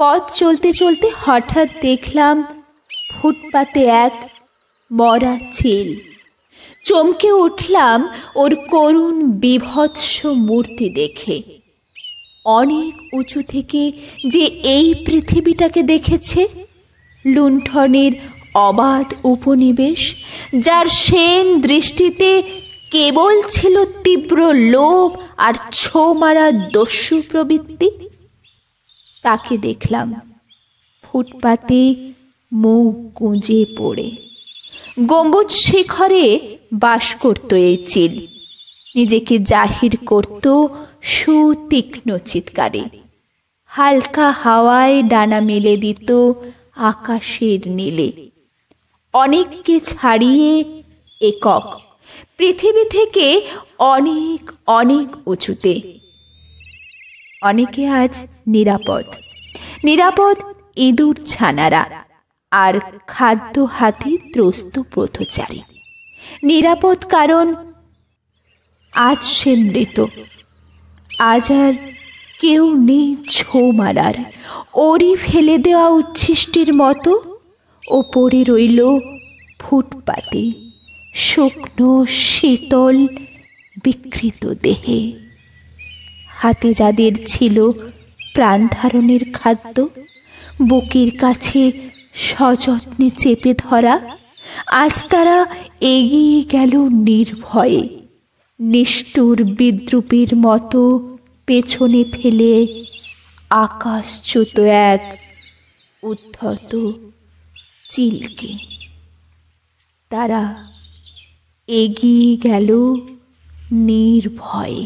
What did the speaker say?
পথ চলতে চলতে হঠাৎ দেখলাম ফুটপাতে এক মরা চিল। চমকে উঠলাম ওর করুণ বিভৎস মূর্তি দেখে। অনেক উঁচু থেকে যে এই পৃথিবীটাকে দেখেছে, লুণ্ঠনের অবাধ উপনিবেশ, যার সেন দৃষ্টিতে কেবল ছিল তীব্র লোভ আর ছো মারা দস্যু প্রবৃত্তি, তাকে দেখলাম ফুটপাতে মুখ গুঁজে পড়ে। গম্বুজ শিখরে বাস করত এই চিল, নিজেকে জাহির করত সুতীক্ষ্ণ চিৎকারে। হালকা হাওয়ায় ডানা মেলে দিত আকাশের নীলে। অনেককে ছাড়িয়ে একক, পৃথিবী থেকে অনেক অনেক উঁচুতে। অনেকে আজ নিরাপদ, নিরাপদ ইঁদুর ছানারা আর খাদ্য হাতে ত্রস্ত পথচারী। নিরাপদ কারণ আজ সে মৃত। আজ আর কেউ নেই ছো মারার। ওরই ফেলে দেওয়া উচ্ছিষ্টির মতো ও পড়ে রইল ফুটপাতে শুকনো শীতল বিকৃত দেহে। হাতে যাদের ছিল প্রাণ ধারণের খাদ্য, বুকের কাছে সযত্নে চেপে ধরা, আজ তারা এগিয়ে গেল নির্ভয়ে, নিষ্ঠুর বিদ্রূপের মতো পেছনে ফেলে আকাশচ্যুত এক উদ্ধত চিলকে। তারা এগিয়ে গেল নির্ভয়ে।